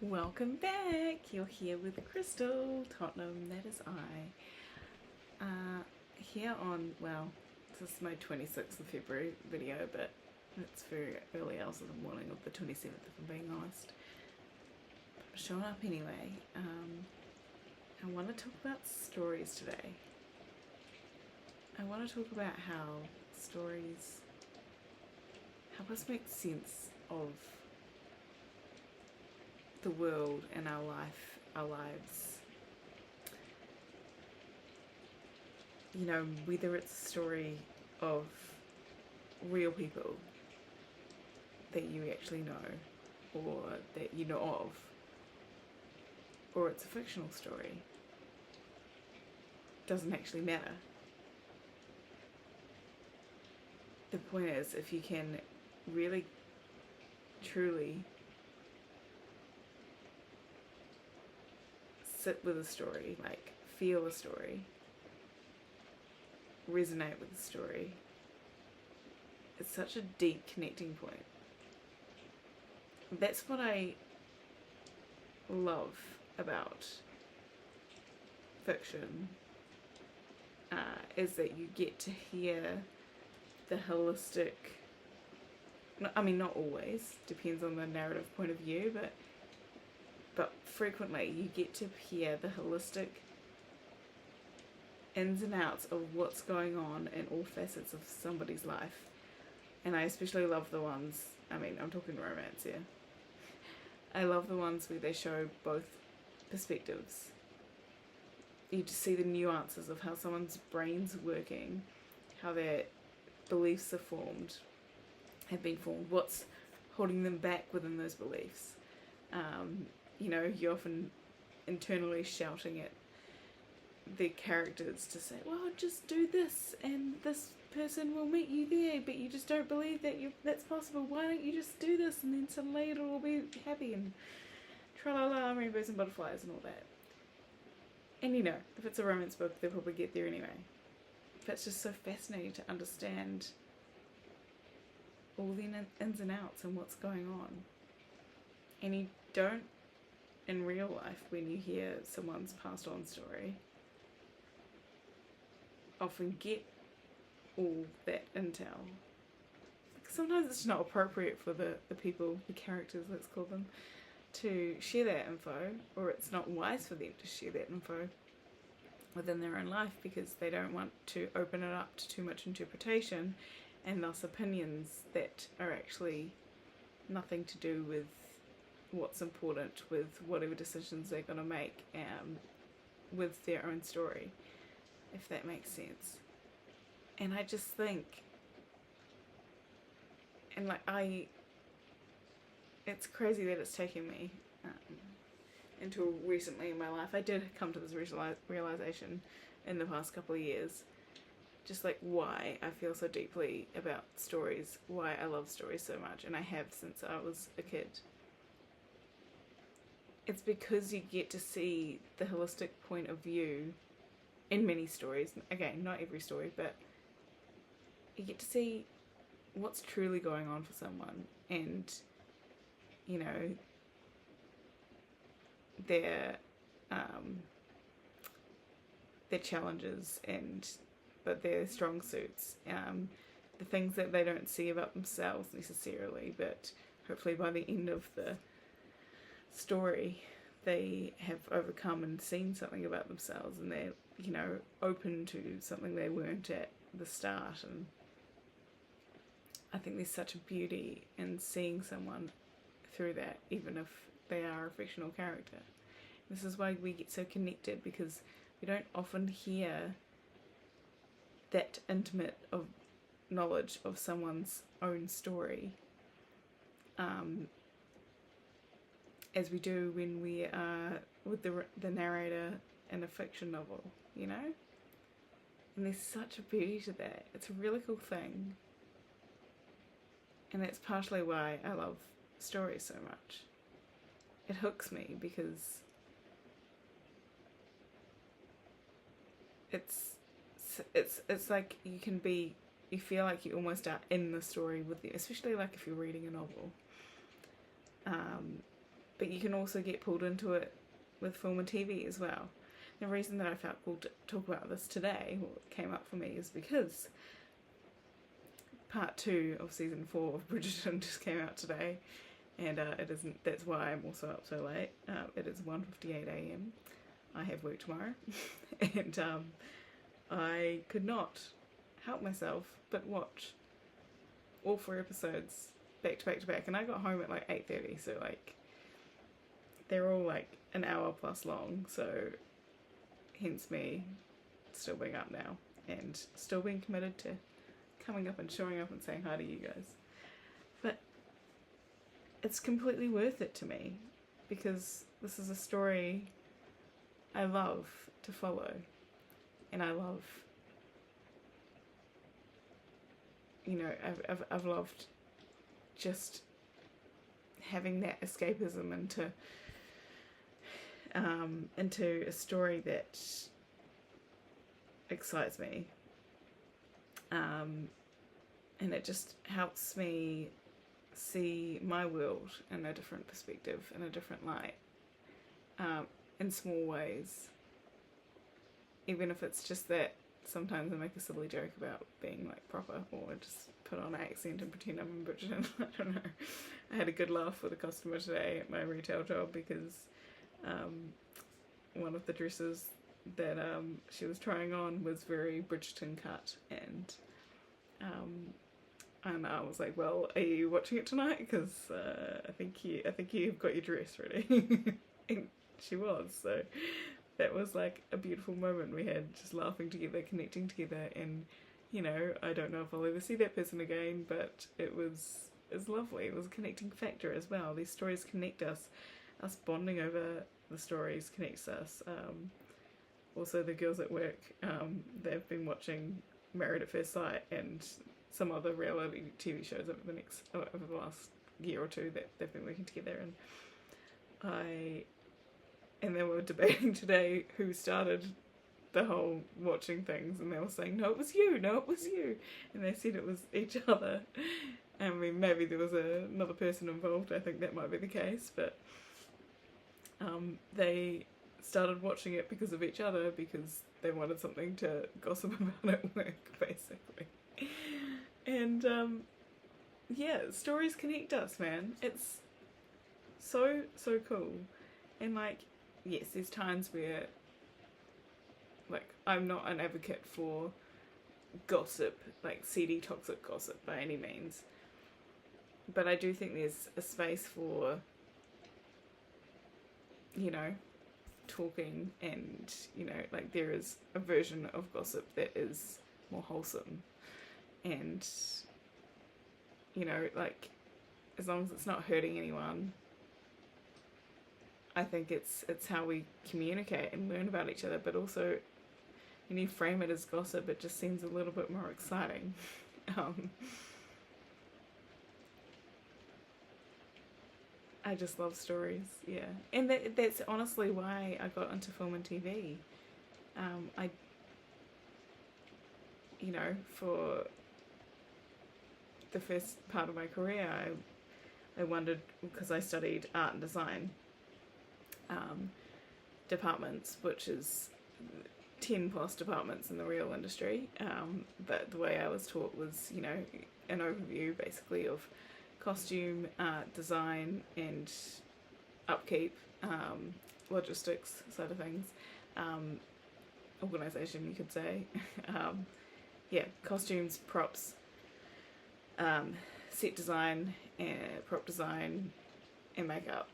Welcome back. You're here with Crystal Tottenham, that is I. Here on, well, this is my 26th of February video, but it's very early hours of the morning of the 27th, if I'm being honest. I'm showing up anyway. I want to talk about stories today. I want to talk about how stories help us make sense of the world and our lives. You know, whether it's a story of real people that you actually know or that you know of, or it's a fictional story, doesn't actually matter. The point is, if you can really, truly sit with a story, like feel a story, resonate with the story, it's such a deep connecting point. That's what I love about fiction, is that you get to hear the holistic, not always, depends on the narrative point of view, but frequently you get to hear the holistic ins and outs of what's going on in all facets of somebody's life. And I especially love the ones, I'm talking romance here. I love the ones where they show both perspectives. You just see the nuances of how someone's brain's working, how their beliefs are formed, have been formed, what's holding them back within those beliefs. You're often internally shouting at the characters to say, well, just do this and this person will meet you there, but you just don't believe that that's possible. Why don't you just do this and then suddenly it'll all be happy and tra-la-la, rainbows and butterflies and all that. And if it's a romance book, they'll probably get there anyway. But it's just so fascinating to understand all the ins and outs and what's going on. And you don't, in real life, when you hear someone's passed on story, often get all that intel. Sometimes it's not appropriate for the people, the characters, let's call them, to share that info, or it's not wise for them to share that info within their own life because they don't want to open it up to too much interpretation and thus opinions that are actually nothing to do with what's important with whatever decisions they're going to make with their own story, if that makes sense. And I just think, it's crazy that it's taken me until recently in my life. I did come to this realization in the past couple of years, just like why I feel so deeply about stories, why I love stories so much, and I have since I was a kid. It's because you get to see the holistic point of view in many stories. Again, not every story, but you get to see what's truly going on for someone and, their challenges but their strong suits, the things that they don't see about themselves necessarily, but hopefully by the end of the story they have overcome and seen something about themselves, and they're open to something they weren't at the start. And I think there's such a beauty in seeing someone through that, even if they are a fictional character. This is why we get so connected, because we don't often hear that intimate of knowledge of someone's own story as we do when we are with the narrator in a fiction novel, And there's such a beauty to that. It's a really cool thing. And that's partially why I love stories so much. It hooks me because it's like you feel like you almost are in the story with you, especially like if you're reading a novel. but you can also get pulled into it with film and TV as well. The reason that I felt called to talk about this today, what came up for me, is because part 2 of season 4 of Bridgerton just came out today, and it isn't. That's why I'm also up so late. It is 1:58 a.m. I have work tomorrow, and I could not help myself but watch all 4 episodes back to back to back, and I got home at like 8:30, so like they're all like an hour plus long, so hence me still being up now and still being committed to coming up and showing up and saying hi to you guys. But it's completely worth it to me, because this is a story I love to follow, and I love, you know, I've loved just having that escapism into a story that excites me, and it just helps me see my world in a different perspective, in a different light, in small ways, even if it's just that sometimes I make a silly joke about being like proper, or just put on an accent and pretend I'm in Bridgerton. I don't know. I had a good laugh with a customer today at my retail job, because one of the dresses that she was trying on was very Bridgerton cut, and I was like, well, are you watching it tonight? Because I think you've got your dress ready. And she was, so that was like a beautiful moment we had, just laughing together, connecting together, and you know, I don't know if I'll ever see that person again, but it was lovely. It was a connecting factor as well. These stories connect us bonding over the stories connects us. Also, the girls at work, they've been watching Married at First Sight and some other reality TV shows over the last year or two that they've been working together, and they were debating today who started the whole watching things, and they were saying, no, it was you, and they said it was each other. I mean, maybe there was another person involved, I think that might be the case, but they started watching it because of each other, because they wanted something to gossip about at work, basically. And yeah, stories connect us, man. It's so cool. And like, yes, there's times where, like, I'm not an advocate for gossip, like seedy, toxic gossip by any means, but I do think there's a space for, you know, talking, and you know, like, there is a version of gossip that is more wholesome, and you know, like, as long as it's not hurting anyone, I think it's how we communicate and learn about each other. But also, when you frame it as gossip, it just seems a little bit more exciting. I just love stories, yeah. And that's honestly why I got into film and TV. You know, for the first part of my career, I wondered, because I studied art and design departments, which is 10 plus departments in the real industry, but the way I was taught was, you know, an overview basically of costume, design and upkeep, logistics side of things, organisation, you could say. Yeah, costumes, props, set design, prop design and makeup.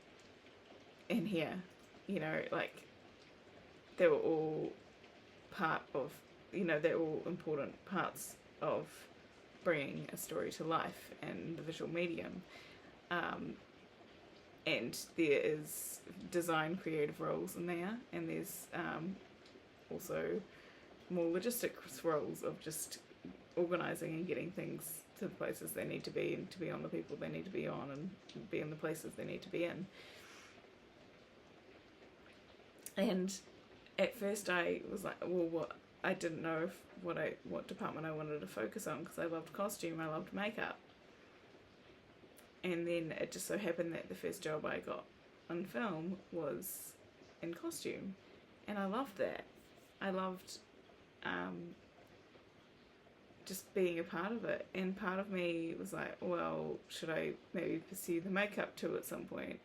And here, you know, like, they were all part of, you know, they're all important parts of bringing a story to life in the visual medium. And there is design creative roles in there, and there's also more logistics roles of just organising and getting things to the places they need to be, and to be on the people they need to be on, and be in the places they need to be in. And at first I was like, well, I didn't know what department I wanted to focus on, because I loved costume, I loved makeup. And then it just so happened that the first job I got on film was in costume, and I loved that. I loved just being a part of it, and part of me was like, well, should I maybe pursue the makeup too at some point,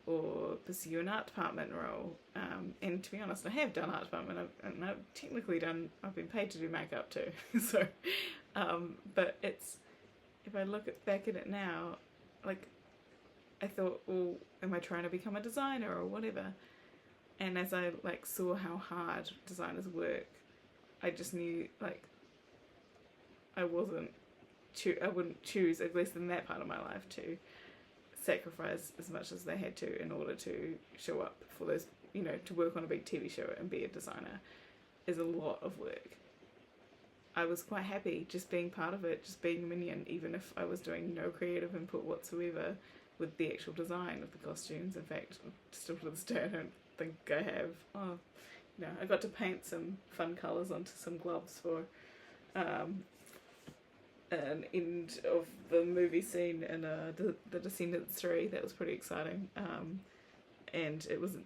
or pursue an art department role? And to be honest, I have done art department. I've been paid to do makeup too. So, but it's, if I look back at it now, like, I thought, well, am I trying to become a designer or whatever? And as I like saw how hard designers work, I just knew, like, I wouldn't choose, at least in that part of my life, to sacrifice as much as they had to in order to show up for those, to work on a big TV show and be a designer is a lot of work. I was quite happy just being part of it, just being a minion, even if I was doing no creative input whatsoever with the actual design of the costumes. In fact, still to this day, I don't think I have. I got to paint some fun colours onto some gloves for an end of the movie scene in the Descendants 3. That was pretty exciting. And it was,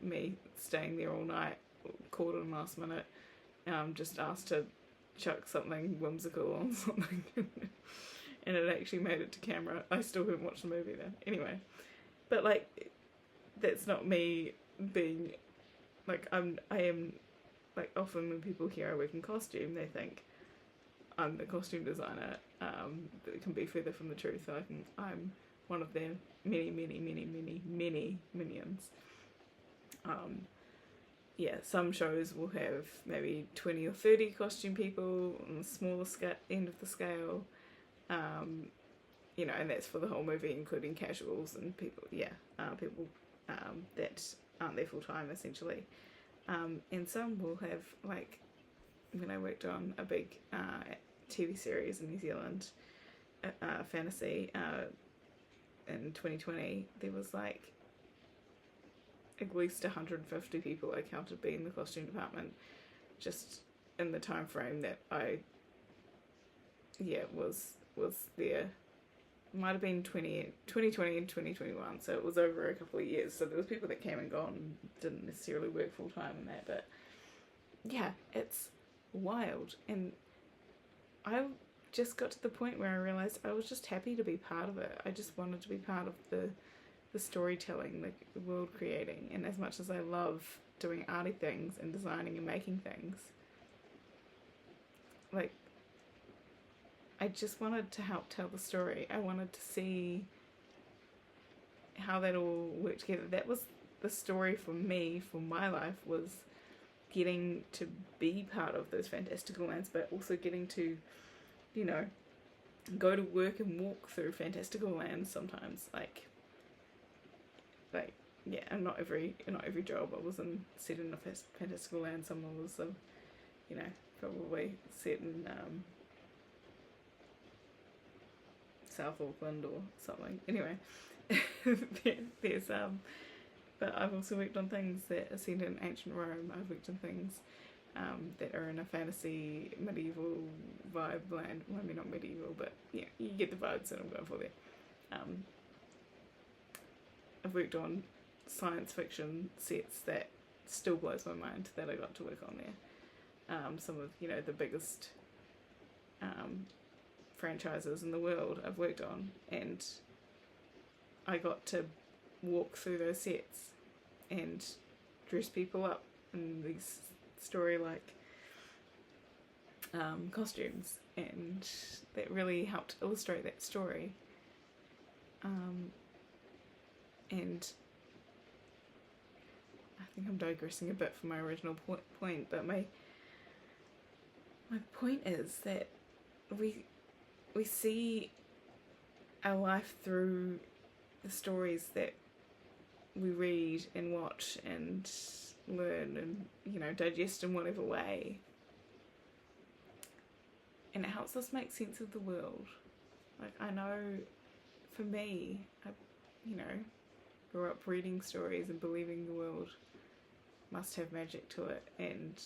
me staying there all night, called in last minute, just asked to chuck something whimsical on something. And it actually made it to camera. I still haven't watched the movie though. Anyway, but like, that's not me being like, I am, like, often when people hear I work in costume, they think I'm the costume designer. It can be further from the truth. I'm one of their many, many, many, many, many minions. Some shows will have maybe 20 or 30 costume people on the smaller end of the scale. And that's for the whole movie, including casuals and people, people that aren't there full time, essentially. And some will have, like, when I worked on a big TV series in New Zealand, fantasy, in 2020, there was like at least 150 people I counted being in the costume department, just in the time frame that I was there. It might have been 2020 and 2021, so it was over a couple of years. So there was people that came and gone and didn't necessarily work full time in that, but yeah, it's wild. And I just got to the point where I realised I was just happy to be part of it. I just wanted to be part of the storytelling, the world creating. And as much as I love doing arty things and designing and making things, like, I just wanted to help tell the story. I wanted to see how that all worked together. That was the story for me, for my life, was getting to be part of those fantastical lands, but also getting to, go to work and walk through fantastical lands sometimes. And not every job I was in set in a fantastical land. Someone was, probably set in South Auckland or something. Anyway, there's but I've also worked on things that are set in ancient Rome. I've worked on things that are in a fantasy medieval vibe land. Well, I mean, not medieval, but you get the vibes that I'm going for there. I've worked on science fiction sets that still blows my mind that I got to work on there. Some of the biggest franchises in the world I've worked on, and I got to walk through those sets and dress people up in these story-like costumes, and that really helped illustrate that story. And I think I'm digressing a bit from my original point, but my point is that we see our life through the stories that we read and watch and learn and digest in whatever way, and it helps us make sense of the world. Like, I know for me, I grew up reading stories and believing the world must have magic to it, and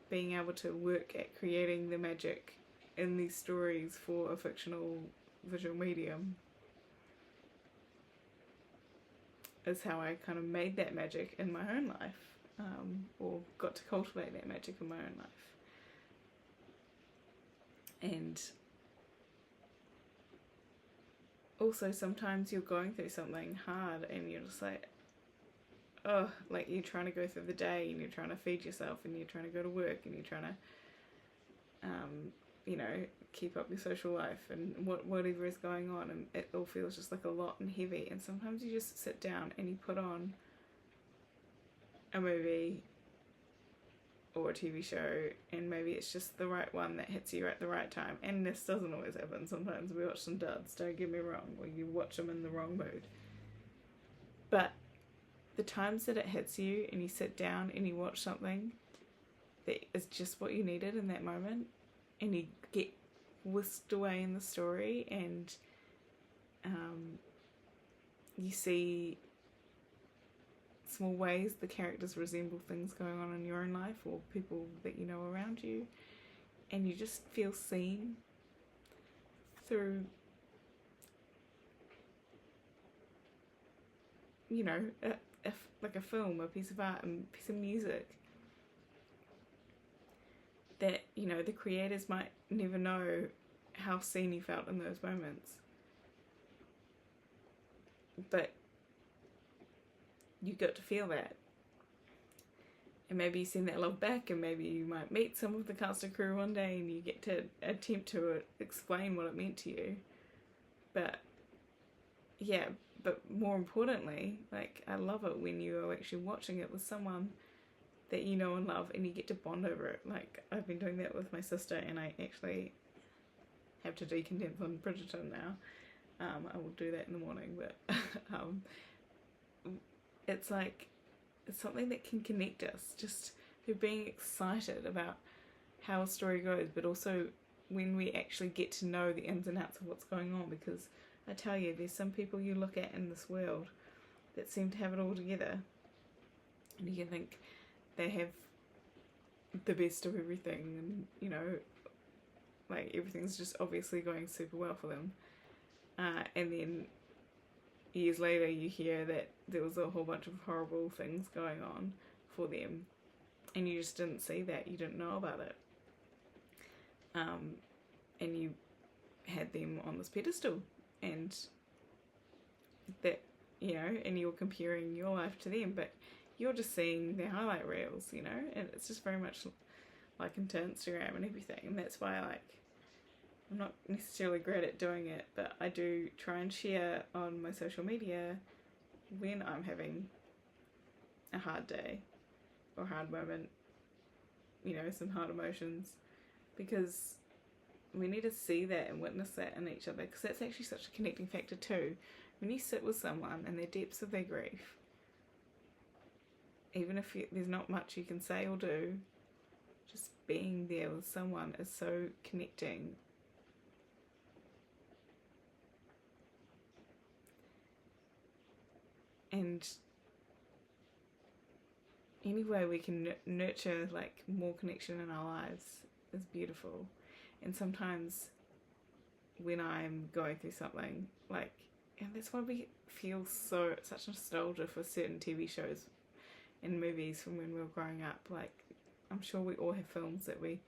being able to work at creating the magic in these stories for a fictional visual medium is how I kind of made that magic in my own life, or got to cultivate that magic in my own life. And also sometimes you're going through something hard and you're just like, oh, like you're trying to go through the day and you're trying to feed yourself and you're trying to go to work and you're trying to keep up your social life and whatever is going on, and it all feels just like a lot and heavy. And sometimes you just sit down and you put on a movie or a TV show, and maybe it's just the right one that hits you at the right time. And this doesn't always happen. Sometimes we watch some duds, don't get me wrong, or you watch them in the wrong mood. But the times that it hits you and you sit down and you watch something that is just what you needed in that moment, and you get whisked away in the story, and you see small ways the characters resemble things going on in your own life or people that you know around you, and you just feel seen through, like a film, a piece of art, a piece of music that, the creators might never know how seen you felt in those moments. But you got to feel that. And maybe you send that love back, and maybe you might meet some of the cast and crew one day and you get to attempt to explain what it meant to you. But more importantly, like, I love it when you are actually watching it with someone that you know and love, and you get to bond over it. Like, I've been doing that with my sister, and I actually have to decondense on Bridgerton now. I will do that in the morning, but it's something that can connect us, just through being excited about how a story goes, but also when we actually get to know the ins and outs of what's going on. Because I tell you, there's some people you look at in this world that seem to have it all together, and you think they have the best of everything, and like everything's just obviously going super well for them, and then years later you hear that there was a whole bunch of horrible things going on for them, and you just didn't see that, you didn't know about it, and you had them on this pedestal, and that, and you're comparing your life to them, but you're just seeing their highlight reels, and it's just very much like into Instagram and everything. And that's why, I'm not necessarily great at doing it, but I do try and share on my social media when I'm having a hard day or hard moment, some hard emotions, because we need to see that and witness that in each other, because that's actually such a connecting factor too. When you sit with someone in the depths of their grief, even if there's not much you can say or do, just being there with someone is so connecting. And any way we can nurture like more connection in our lives is beautiful. And sometimes when I'm going through something, and that's why we feel such nostalgia for certain TV shows and movies from when we were growing up. Like, I'm sure we all have films that we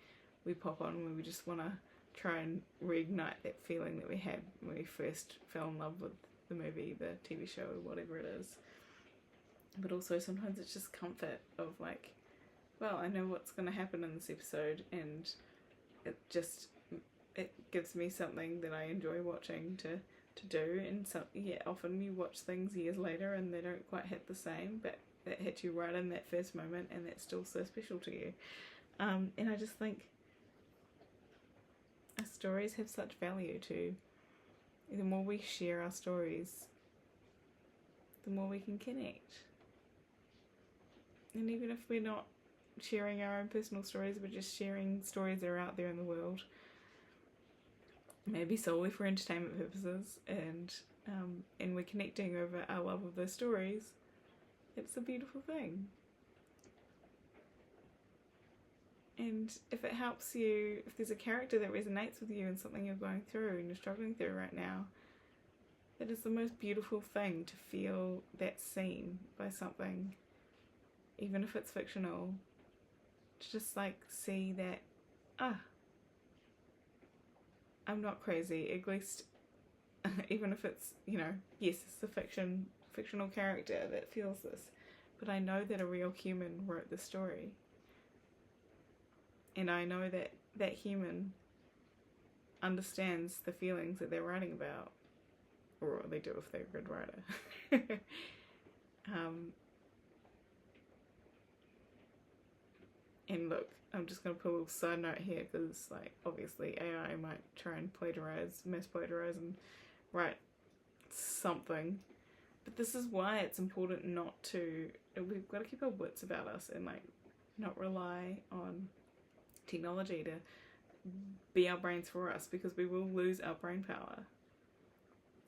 pop on when we just want to try and reignite that feeling that we had when we first fell in love with the movie, the TV show, whatever it is. But also sometimes it's just comfort of like, well, I know what's going to happen in this episode, and it gives me something that I enjoy watching to do. And so often you watch things years later and they don't quite hit the same, but that hit you right in that first moment, and that's still so special to you. And I just think our stories have such value too. The more we share our stories, the more we can connect. And even if we're not sharing our own personal stories, we're just sharing stories that are out there in the world, maybe solely for entertainment purposes, and we're connecting over our love of those stories, it's a beautiful thing. And if it helps you, if there's a character that resonates with you and something you're going through and you're struggling through right now, It is the most beautiful thing to feel that seen by something, even if it's fictional. To just like see that, I'm not crazy, at least even if it's, yes, it's a fictional character that feels this, but I know that a real human wrote the story. And I know that that human understands the feelings that they're writing about, or they do if they're a good writer. And look, I'm just going to put a little side note here, because like obviously AI might try and mass plagiarize and write something, but this is why it's important not to, we've got to keep our wits about us and like not rely on technology to be our brains for us, because we will lose our brain power.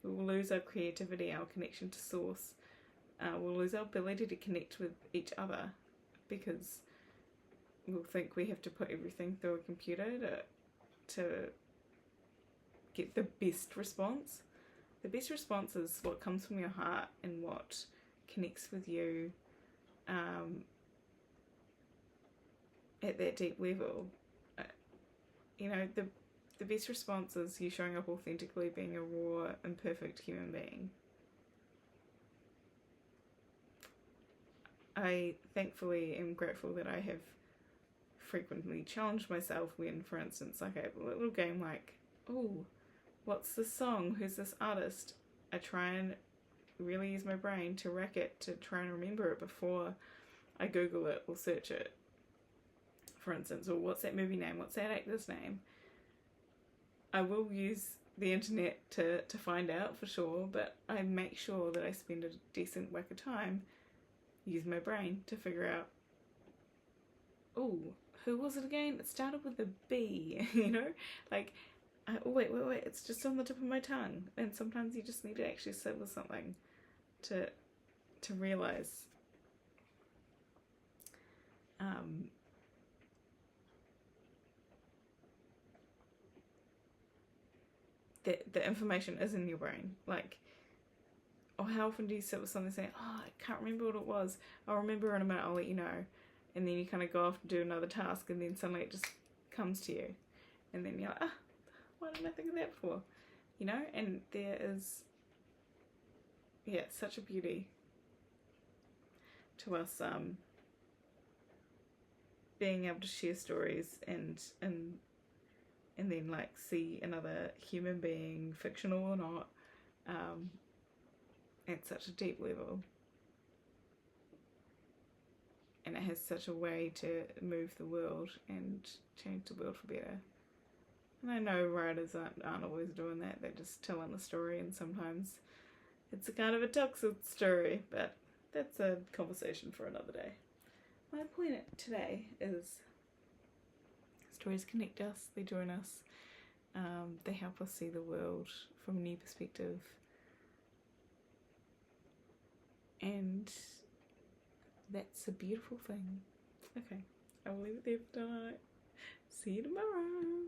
We will lose our creativity, our connection to source. We'll lose our ability to connect with each other, because we'll think we have to put everything through a computer to get the best response. The best response is what comes from your heart and what connects with you at that deep level. The best response is you showing up authentically, being a raw, imperfect human being. I thankfully am grateful that I have frequently challenged myself when, for instance, like a little game like, oh, what's this song? Who's this artist? I try and really use my brain to rack it, to try and remember it before I Google it or search it. For instance, or what's that movie name? What's that actor's name? I will use the internet to find out for sure, but I make sure that I spend a decent whack of time, use my brain to figure out, oh, who was it again? It started with a B, like, wait, it's just on the tip of my tongue. And sometimes you just need to actually sit with something to realize that the information is in your brain. Like, or how often do you sit with something saying, oh, I can't remember what it was, I'll remember in a minute, I'll let you know, and then you kind of go off and do another task, and then suddenly it just comes to you, and then you're like, why didn't I think of that before? And there is, such a beauty to us being able to share stories and then like see another human being, fictional or not, at such a deep level. And it has such a way to move the world and change the world for better. And I know writers aren't always doing that, they're just telling a story, and sometimes it's a kind of a toxic story, but that's a conversation for another day. My point today is stories connect us, they join us, they help us see the world from a new perspective, and that's a beautiful thing. Okay, I will leave it there for tonight. See you tomorrow.